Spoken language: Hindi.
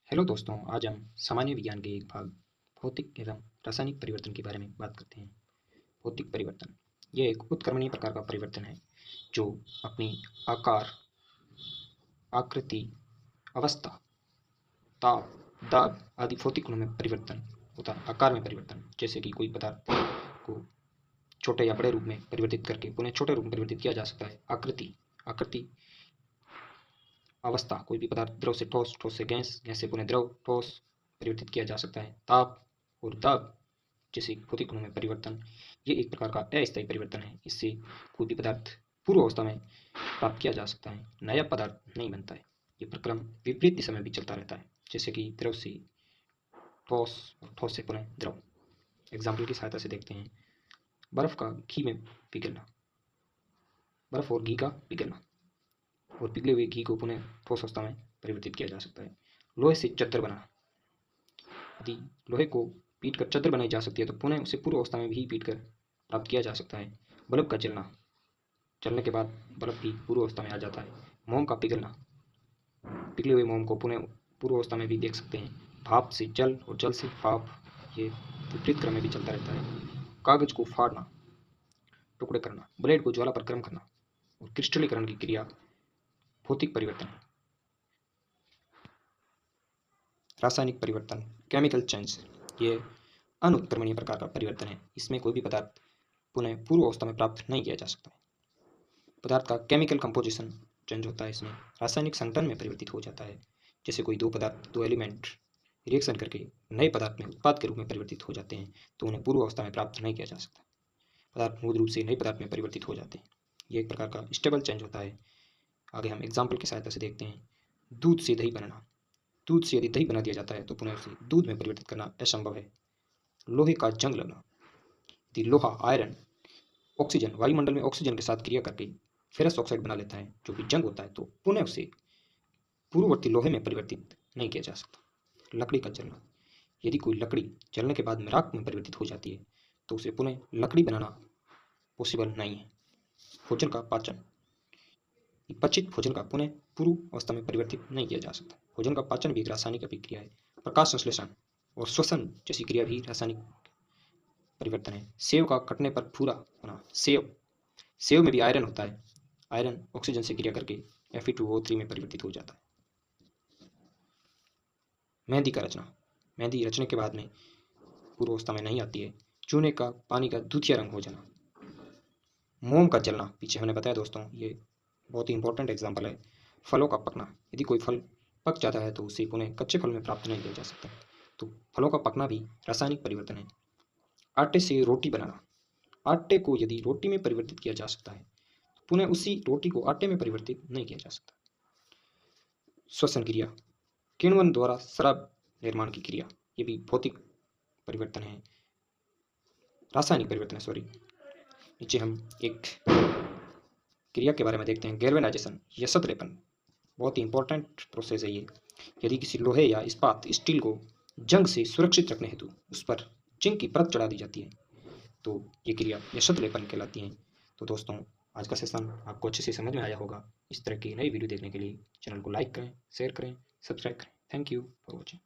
हेलो दोस्तों, आज हम सामान्य विज्ञान के एक भाग भौतिक एवं रासायनिक परिवर्तन के बारे में बात करते हैं। भौतिक परिवर्तन यह एक उत्क्रमणीय प्रकार का परिवर्तन है जो अपनी आकार, आकृति, अवस्था, ताप, दाब आदि भौतिक गुणों में परिवर्तन होता है। आकार में परिवर्तन, जैसे कि कोई पदार्थ को छोटे या बड़े रूप में परिवर्तित करके पुनः छोटे रूप में परिवर्तित किया जा सकता है। आकृति आकृति अवस्था, कोई भी पदार्थ द्रव से ठोस, ठोस से गैस, गैस से पुनः द्रव, ठोस परिवर्तित किया जा सकता है। ताप और दाब जैसे भौतिक गुणों में परिवर्तन, ये एक प्रकार का अस्थायी परिवर्तन है। इससे कोई भी पदार्थ पूर्व अवस्था में प्राप्त किया जा सकता है, नया पदार्थ नहीं बनता है। ये प्रक्रम विपरीत दिशा में भी चलता रहता है, जैसे कि द्रव से ठोस और ठोस से पुनः द्रव। एग्जाम्पल की सहायता से देखते हैं। बर्फ का घी में पिघलना, बर्फ और घी का पिघलना और पिघले हुए घी को पुनः ठोस अवस्था में परिवर्तित किया जा सकता है। लोहे से चद्दर बनाना, यदि लोहे को पीट कर चद्दर बनाई जा सकती है तो पुनः उसे पूर्व अवस्था में भी पीट कर प्राप्त किया जा सकता है। बल्ब का जलना, जलने के बाद बल्ब भी पूर्व अवस्था में आ जाता है। मोम का पिघलना, पिघले हुए मोम को पुनः पूर्व अवस्था में भी देख सकते हैं। भाप से जल और जल से भाप, ये विपरीत क्रम में भी चलता रहता है। कागज को फाड़ना, टुकड़े करना, ब्लेड को ज्वाला पर गर्म करना और क्रिस्टलीकरण की क्रिया भौतिक परिवर्तन है। रासायनिक परिवर्तन, केमिकल चेंज, ये अनुत्क्रमणीय प्रकार का परिवर्तन है। इसमें कोई भी पदार्थ पुनः पूर्व अवस्था में प्राप्त नहीं किया जा सकता है। पदार्थ का केमिकल कंपोजिशन चेंज होता है, इसमें रासायनिक संगठन में परिवर्तित हो जाता है। जैसे कोई दो पदार्थ, दो एलिमेंट रिएक्शन करके नए पदार्थ में उत्पाद के रूप में परिवर्तित हो जाते हैं तो उन्हें पूर्व अवस्था में प्राप्त नहीं किया जा सकता। पदार्थ मूल रूप से नए पदार्थ में परिवर्तित हो जाते हैं। ये एक प्रकार का स्टेबल चेंज होता है। आगे हम एग्जाम्पल की सहायता से देखते हैं। दूध से दही बनाना, दूध से यदि दही बना दिया जाता है तो पुनः उसे दूध में परिवर्तित करना असंभव है। लोहे का जंग लगना, यदि लोहा, आयरन, ऑक्सीजन वायुमंडल में ऑक्सीजन के साथ क्रिया करके फेरस ऑक्साइड बना लेता है जो कि जंग होता है, तो पुनः उसे पूर्ववर्ती लोहे में परिवर्तित नहीं किया जा सकता। लकड़ी का जलना, यदि कोई लकड़ी जलने के बाद में राख में परिवर्तित हो जाती है तो उसे पुनः लकड़ी बनाना पॉसिबल नहीं है। भोजन का पाचन, पचित भोजन का पुनः पूर्व अवस्था में परिवर्तित नहीं किया जा सकता। भोजन का पाचन भी एक रासायनिक अभिक्रिया है। प्रकाश संश्लेषण और श्वसन जैसी क्रिया भी रासायनिक परिवर्तन है। सेव का कटने पर भूरा होना, सेव में भी आयरन होता है। आयरन ऑक्सीजन से क्रिया करके Fe2O3 में परिवर्तित हो जाता है। मेहंदी का रचना, मेहंदी रचने के बाद में पूर्व अवस्था में नहीं आती है। चूने का पानी का दूधिया रंग हो जाना। मोम का जलना, पीछे हमने बताया दोस्तों, ये बहुत ही इंपॉर्टेंट एग्जाम्पल है। फलों का पकना, यदि कोई फल पक जाता है तो उसे पुनः कच्चे फल में प्राप्त नहीं किया जा सकता, तो फलों का पकना भी रासायनिक परिवर्तन है। आटे से रोटी बनाना, आटे को यदि रोटी में परिवर्तित किया जा सकता है तो पुनः उसी रोटी को आटे में परिवर्तित नहीं किया जा सकता। श्वसन क्रिया, किण्वन द्वारा शराब निर्माण की क्रिया, ये भी भौतिक परिवर्तन है, रासायनिक परिवर्तन है, सॉरी। नीचे हम एक क्रिया के बारे में देखते हैं, गैल्वेनाइजेशन या सतरेपन। बहुत ही इंपॉर्टेंट प्रोसेस है ये। यदि किसी लोहे या इस्पात, स्टील को जंग से सुरक्षित रखने हेतु उस पर जिंक की परत चढ़ा दी जाती है तो ये क्रिया या सतलेपन कहलाती है। तो दोस्तों, आज का सेशन आपको अच्छे से समझ में आया होगा। इस तरह की नई वीडियो देखने के लिए चैनल को लाइक करें, शेयर करें, सब्सक्राइब करें। Thank you for watching.